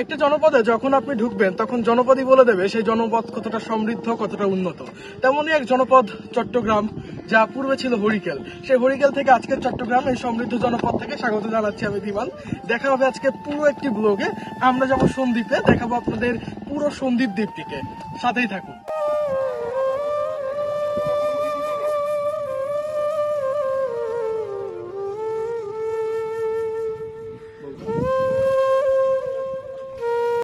একটা জনপদে যখন আপনি ঢুকবেন তখন জনপদই বলে দেবে সেই জনপদ কতটা সমৃদ্ধ, কতটা উন্নত। তেমনই এক জনপদ চট্টগ্রাম, যা পূর্বে ছিল হরিকেল। সেই হরিকেল থেকে আজকের চট্টগ্রাম, এই সমৃদ্ধ জনপদ থেকে স্বাগত জানাচ্ছি আমি বিমান। দেখা হবে আজকে পুরো একটি ব্লগে। আমরা যাবো সন্দ্বীপে, দেখাবো আপনাদের পুরো সন্দ্বীপ দ্বীপটিকে। সাথেই থাকুন।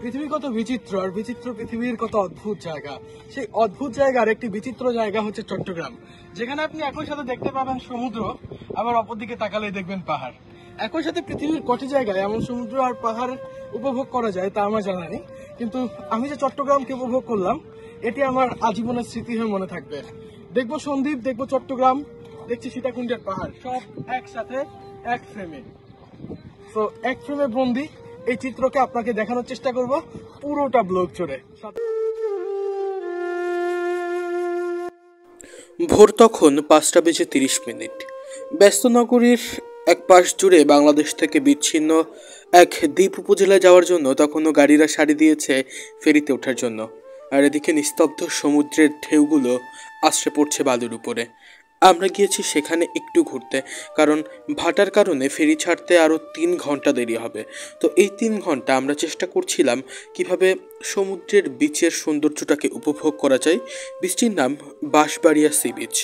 পৃথিবী কত বিচিত্র, আর বিচিত্র পৃথিবীর কত অদ্ভুত জায়গা। সেই অদ্ভুত জায়গার একটি বিচিত্র জায়গা হচ্ছে চট্টগ্রাম, যেখানে আপনি একই সাথে দেখতে পাবেন সমুদ্র, আবার অপরদিকে তাকালেই দেখবেন পাহাড়। একই সাথে পৃথিবীর কটি জায়গায় এমন সমুদ্র আর পাহাড় উপভোগ করা যায় তা আমার জানা নেই, কিন্তু আমি যে চট্টগ্রামকে উপভোগ করলাম এটি আমার আজীবনের স্মৃতি হয়ে মনে থাকবে। দেখবো সন্দ্বীপ, দেখবো চট্টগ্রাম, দেখছি সীতাকুণ্ডের পাহাড়, সব একসাথে এক ফ্রেমে। তো এক ফ্রেমে বন্দি এই চিত্রকে আপনাকে দেখানোর চেষ্টা করব পুরোটা ব্লগ জুড়ে। ভোর তখন 5:30। ব্যস্ত নগরীর এক পাশ জুড়ে বাংলাদেশ থেকে বিচ্ছিন্ন এক দ্বীপ উপজেলায় যাওয়ার জন্য তখনও গাড়িরা সারি দিয়েছে ফেরিতে ওঠার জন্য। আর এদিকে নিস্তব্ধ সমুদ্রের ঢেউগুলো আছড়ে পড়ছে বালুর উপরে। আমরা গিয়েছি সেখানে একটু ঘুরতে, কারণ ভাটার কারণে ফেরি ছাড়তে আরও 3 ঘন্টা দেরি হবে। তো এই 3 ঘন্টা আমরা চেষ্টা করছিলাম কিভাবে সমুদ্রের বিচের সৌন্দর্যটাকে উপভোগ করা যায়। বিচটির নাম বাঁশবাড়িয়া সি বিচ,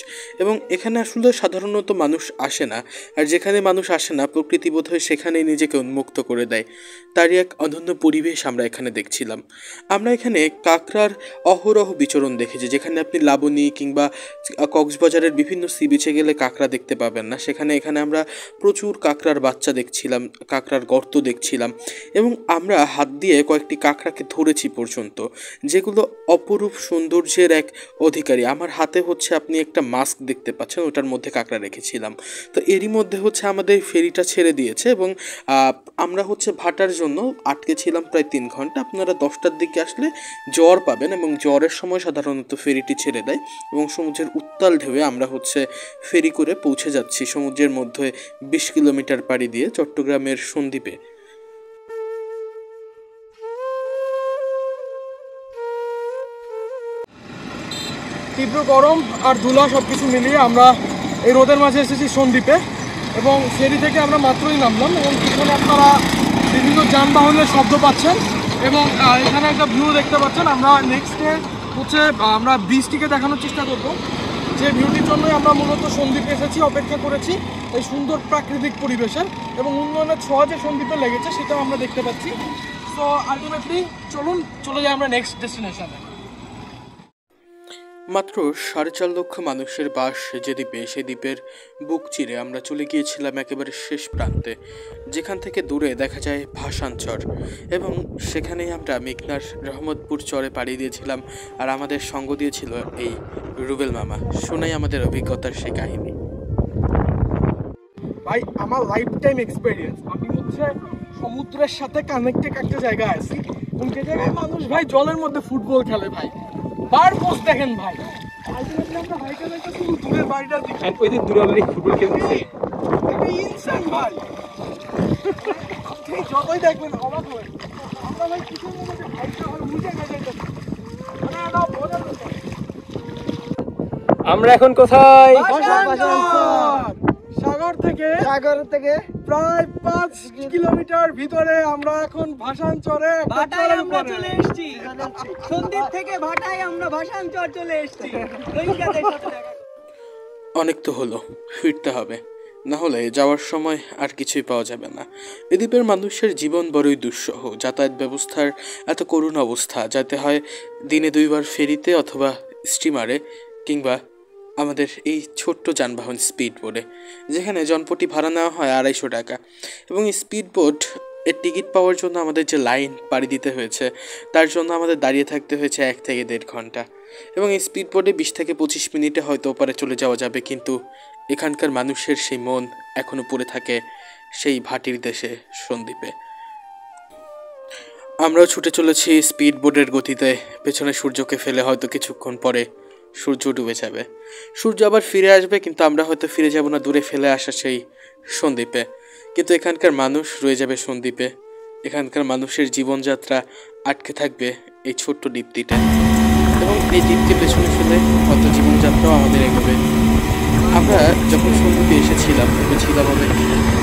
এবং এখানে আসলে সাধারণত মানুষ আসে না, আর যেখানে মানুষ আসে না প্রকৃতি বোধহয় সেখানেই নিজেকে উন্মুক্ত করে দেয়। তারই এক অনন্য পরিবেশ আমরা এখানে দেখছিলাম। আমরা এখানে কাঁকড়ার অহরহ বিচরণ দেখেছি, যেখানে আপনি লাবণী কিংবা কক্সবাজারের বিভিন্ন সি বিচে গেলে কাঁকড়া দেখতে পাবেন না, এখানে আমরা প্রচুর কাঁকড়ার বাচ্চা দেখছিলাম, কাঁকড়ার গর্ত দেখছিলাম, এবং আমরা হাত দিয়ে কয়েকটি কাঁকড়াকে ধরেছি পর্যন্ত, যেগুলো অপরূপ সৌন্দর্যের এক অধিকারী। আমার হাতে হচ্ছে আপনি একটা মাস্ক দেখতে পাচ্ছেন, ওটার মধ্যে কাঁকড়া রেখেছিলাম। তো এরই মধ্যে হচ্ছে আমাদের ফেরিটা ছেড়ে দিয়েছে, এবং আমরা হচ্ছে ভাটার জন্য আটকে ছিলাম প্রায় 3 ঘন্টা। আপনারা 10টার দিকে আসলে জ্বর পাবেন, এবং জ্বরের সময় সাধারণত ফেরিটি ছেড়ে দেয়, এবং সমুদ্রের উত্তাল ঢেউয়ে আমরা হচ্ছে ফেরি করে পৌঁছে যাচ্ছি সমুদ্রের মধ্যে 20 কিলোমিটার পাড়ি দিয়ে চট্টগ্রামের সন্দ্বীপে। তীব্র গরম আর ধুলা সবকিছু মিলিয়ে আমরা এই রোদের মাঝে এসেছি সন্দ্বীপে, এবং ফেরি থেকে আমরা মাত্রই নামলাম, এবং পিছনে আপনারা বিভিন্ন যানবাহনের শব্দ পাচ্ছেন, এবং এখানে একটা ভিউ দেখতে পাচ্ছেন। আমরা নেক্সট ডে হচ্ছে আমরা ব্রিজটিকে দেখানোর চেষ্টা করব, যে ভিউটির জন্যই আমরা মূলত সন্দ্বীপে এসেছি, অপেক্ষা করেছি এই সুন্দর প্রাকৃতিক পরিবেশের, এবং উন্নয়নের ছোঁয়া যে সন্দ্বীপে লেগেছে সেটাও আমরা দেখতে পাচ্ছি। সো আলটিমেটলি চলুন চলে যাই আমরা নেক্সট ডেস্টিনেশনে। মাত্র 4.5 লক্ষ মানুষের বাস যে দ্বীপে, সেই দ্বীপের বুক চিরে আমরা চলে গিয়েছিলাম একেবারে শেষ প্রান্তে, যেখান থেকে দূরে দেখা যায় ভাসান চর, এবং সেখানেই আমরা মেঘনার রহমতপুর চরে পাড়ি দিয়েছিলাম। আর আমাদের সঙ্গ দিয়েছিল এই রুবেল মামা। শোনাই আমাদের অভিজ্ঞতার সে কাহিনী। ভাই আমার লাইফ টাইম এক্সপিরিয়েন্স, আমি হচ্ছে সমুদ্রের সাথে কানেক্টেড একটা জায়গায় আছি, এবং যে জায়গায় মানুষ ভাই জলের মধ্যে ফুটবল খেলে, ভাই বার পোস্ট দেখেন ভাই। আলটিমেটলি আমরা ভাইকে দেখতেছি দূরের বাড়িটার দিকে, ওই দিন দূরে অলরেডি ফুটবল খেলতেছে। এটা ইনসান ভাই, যতই দেখবেন অবাক হবে। আমরা ভাই কিসের মধ্যে ভাইটা হয় উল্টে গেছে, মানে এটা বোঝার কথা। আমরা এখন কোথায়? সাগর থেকে প্রায় 5 কিলোমিটার ভিতরে আমরা এখন ভাসান চরে চলে এসেছি। সন্দ্বীপ থেকে ভাটায় আমরা ভাসান চর চলে এসেছি। অনেক তো হলো, ফিরতে হবে, না হলে যাওয়ার সময় আর কিছুই পাওয়া যাবে না। এ দ্বীপের মানুষের জীবন বড়ই দুঃসহ, যাতায়াত ব্যবস্থার এত করুণ অবস্থা, যাতে হয় দিনে 2 বার ফেরিতে অথবা স্টিমারে, কিংবা আমাদের এই ছোট্ট যানবাহন স্পিড বোটে, যেখানে জনপ্রতি ভাড়া নেওয়া হয় 250 টাকা। এবং এই স্পিড বোট এর টিকিট পাওয়ার জন্য আমাদের যে লাইন পাড়ি দিতে হয়েছে, তার জন্য আমাদের দাঁড়িয়ে থাকতে হয়েছে 1 থেকে 1.5 ঘন্টা। এবং এই স্পিড বোটে 20 থেকে 25 মিনিটে হয়তো ওপারে চলে যাওয়া যাবে, কিন্তু এখানকার মানুষের সেই মন এখনও পড়ে থাকে সেই ভাটির দেশে সন্দ্বীপে। আমরাও ছুটে চলেছি স্পিড বোটের গতিতে, পেছনে সূর্যকে ফেলে হয়তো কিছুক্ষণ পরে সূর্য ডুবে যাবে, সূর্য আবার ফিরে আসবে, কিন্তু আমরা হয়তো ফিরে যাব না দূরে ফেলে আসা সেই সন্দ্বীপে। কিন্তু এখানকার মানুষ রয়ে যাবে সন্দ্বীপে, এখানকার মানুষের জীবনযাত্রা আটকে থাকবে এই ছোট্ট দ্বীপটিতে, এবং এই দ্বীপকে পেছনে ফেলে হয়তো জীবনযাত্রাও আমাদের এগোবে। আমরা যখন সন্দীপে এসেছিলাম ভেবেছিলাম অনেক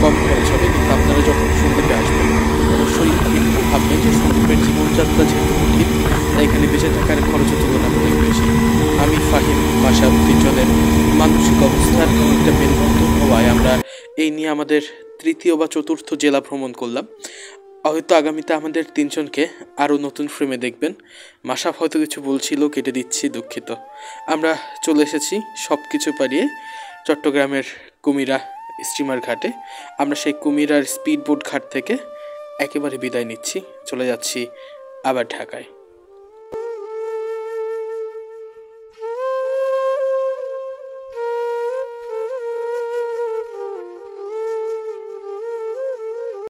কম খরচ হবে, কিন্তু আপনারা যখন সন্দীপে আসবেন অবশ্যই একটু ভাববেন যে সন্দীপের জীবনযাত্রা যেহেতু কঠিন, তাই এখানে বেঁচে থাকার খরচও তুলনামূলক বেশি। আমি ফাহিম মাশরাফ তিনজনের মানসিক অবস্থার একটা মেলবন্ধন হওয়ায় আমরা এই নিয়ে আমাদের তৃতীয় বা চতুর্থ জেলা ভ্রমণ করলাম। হয়তো আগামীতে আমাদের তিনজনকে আরও নতুন ফ্রেমে দেখবেন। মাশরাফ হয়তো কিছু বলছিল, কেটে দিচ্ছি, দুঃখিত। আমরা চলে এসেছি সব কিছু পারিয়ে চট্টগ্রামের কুমিরা স্টিমার ঘাটে। আমরা সেই কুমিরার স্পিডবোট ঘাট থেকে একেবারে বিদায় নিচ্ছি, চলে যাচ্ছি আবার ঢাকায়।